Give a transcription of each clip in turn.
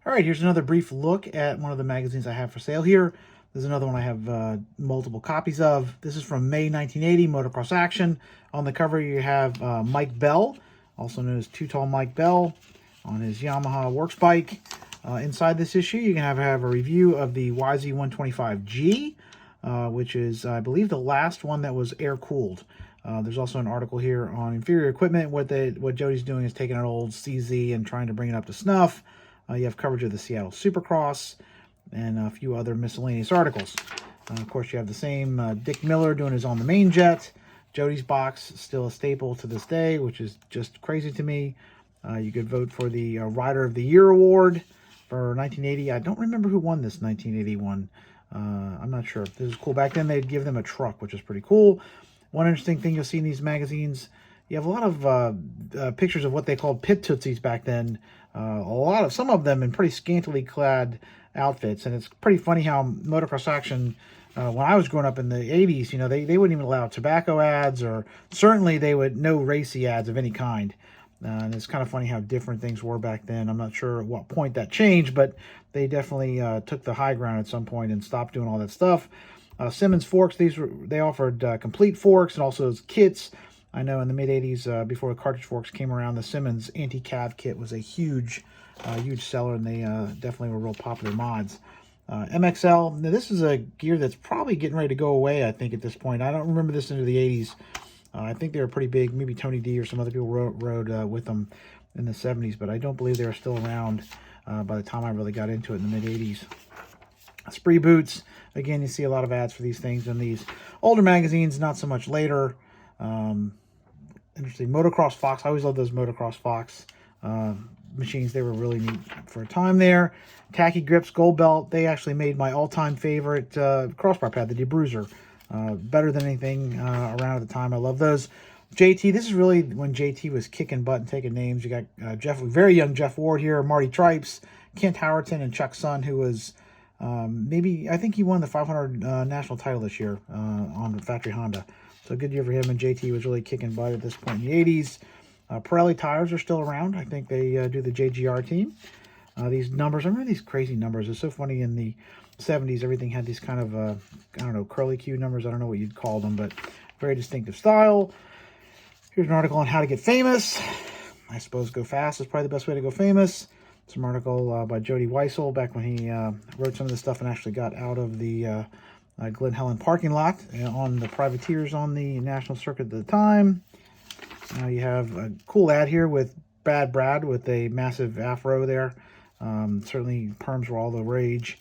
All right, here's another brief look at one of the magazines I have for sale here. There's another one I have multiple copies of. This is from May 1980, Motocross Action. On the cover, you have Mike Bell, also known as Too Tall Mike Bell, on his Yamaha works bike. Inside this issue, you can have a review of the YZ125G, which is, I believe, the last one that was air-cooled. There's also an article here on inferior equipment. What Jody's doing is taking an old CZ and trying to bring it up to snuff. You have coverage of the Seattle Supercross and a few other miscellaneous articles. Of course, you have the same Dick Miller doing his On the Main Jet. Jody's box, still a staple to this day, which is just crazy to me. You could vote for the Rider of the Year award for 1980. I don't remember who won this 1981. I'm not sure. This is cool. Back then, they'd give them a truck, which is pretty cool. One interesting thing you'll see in these magazines, you have a lot of pictures of what they called pit tootsies back then. Some of them in pretty scantily clad outfits, and it's pretty funny how Motocross Action, when I was growing up in the 80s, you know, they wouldn't even allow tobacco ads, or certainly they would no racy ads of any kind. And it's kind of funny how different things were back then. I'm not sure at what point that changed, but they definitely took the high ground at some point and stopped doing all that stuff. Simmons forks, they offered complete forks and also those kits. I know in the mid-80s, before the cartridge forks came around, the Simmons anti-cav kit was a huge seller, and they definitely were real popular mods. MXL, now this is a gear that's probably getting ready to go away, I think, at this point. I don't remember this into the 80s. I think they were pretty big. Maybe Tony D or some other people rode with them in the 70s, but I don't believe they were still around by the time I really got into it in the mid-80s. Spree boots, again, you see a lot of ads for these things in these older magazines, not so much later. Interesting. Motocross Fox, I always love those Motocross Fox machines. They were really neat for a time there. Tacky Grips Gold Belt, they actually made my all-time favorite crossbar pad, the DeBruiser. Better than anything around at the time. I love those. JT, this is really when JT was kicking butt and taking names. You got very young Jeff Ward here, Marty Tripes, Kent Howerton, and Chuck Sun, who was I think he won the 500 national title this year on the factory Honda. So a good year for him, and JT was really kicking butt at this point in the 80s. Pirelli tires are still around. I think they do the JGR team. These numbers, I remember these crazy numbers. It's so funny in the 70s, everything had these kind of, I don't know, curly Q numbers. I don't know what you'd call them, but very distinctive style. Here's an article on how to get famous. I suppose go fast is probably the best way to go famous. Some article by Jody Weissel back when he wrote some of this stuff and actually got out of the Glen Helen parking lot on the privateers on the national circuit at the time. Now you have a cool ad here with Bad Brad with a massive afro there. Certainly perms were all the rage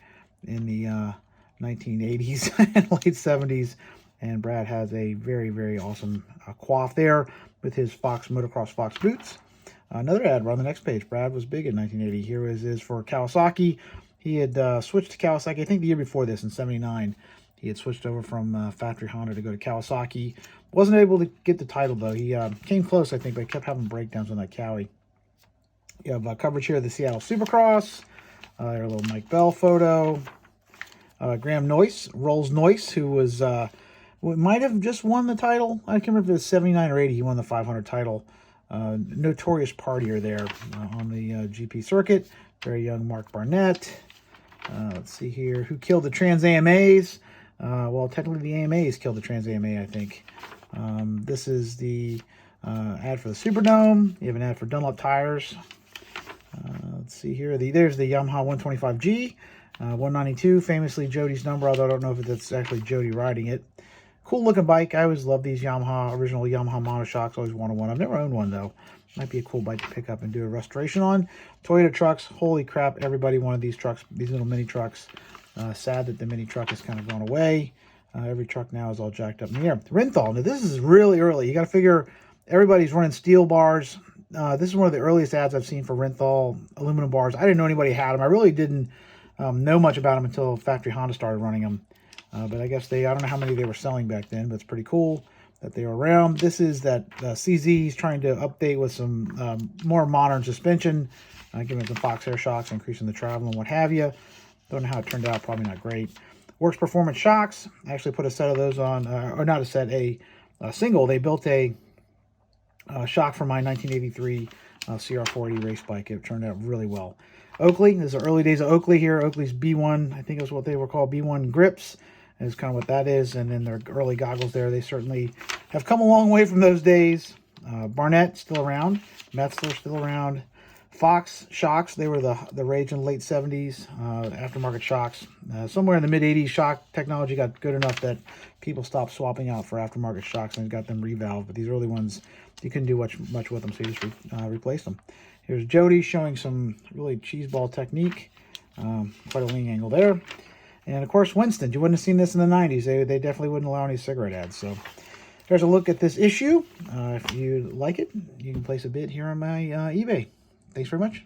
in the 1980s and late 70s. And Brad has a very, very awesome coif there with his Motocross Fox boots. Another ad, we're on the next page. Brad was big in 1980. Here is for Kawasaki. He had switched to Kawasaki, I think the year before this, in 79. He had switched over from factory Honda to go to Kawasaki. Wasn't able to get the title, though. He came close, I think, but kept having breakdowns on that Cowie. You have coverage here of the Seattle Supercross. Their little Mike Bell photo. Graham Noyce, Rolls-Noyce, who was might have just won the title. I can't remember if it was 79 or 80. He won the 500 title. Notorious partier there on the GP circuit. Very young Mark Barnett. Let's see here. Who killed the Trans AMAs? Well, technically the AMAs killed the Trans AMA, I think. This is the ad for the Superdome. You have an ad for Dunlop tires. Let's see here. There's the Yamaha 125G. 192, famously Jody's number, although I don't know if that's actually Jody riding it. Cool looking bike. I always love these original Yamaha monoshocks. Always wanted one. I've never owned one, though. Might be a cool bike to pick up and do a restoration on. Toyota trucks. Holy crap, everybody wanted these trucks, these little mini trucks. Sad that the mini truck has kind of gone away. Every truck now is all jacked up in the air. Rinthal. Now, this is really early. You got to figure everybody's running steel bars. This is one of the earliest ads I've seen for Rinthal aluminum bars. I didn't know anybody had them. I really didn't know much about them until factory Honda started running them. But I guess I don't know how many they were selling back then, but it's pretty cool that they were around. This is that CZ is trying to update with some more modern suspension, giving it some Fox Air shocks, increasing the travel and what have you. Don't know how it turned out, probably not great. Works Performance shocks. I actually put a set of those on, or not a set, a single. They built a shock for my 1983 CR480 race bike. It turned out really well. Oakley. This is the early days of Oakley here. Oakley's B1, I think is what they were called, B1 grips. Is kind of what that is. And then their early goggles there, they certainly have come a long way from those days. Barnett, still around. Metzler, still around. Fox shocks, they were the rage in the late 70s. Aftermarket shocks. Somewhere in the mid-80s, shock technology got good enough that people stopped swapping out for aftermarket shocks and got them revalved. But these early ones, you couldn't do much with them, so you just replaced them. Here's Jody showing some really cheeseball technique. Quite a lean angle there. And, of course, Winston. You wouldn't have seen this in the 90s. They definitely wouldn't allow any cigarette ads. So there's a look at this issue. If you like it, you can place a bid here on my eBay. Thanks very much.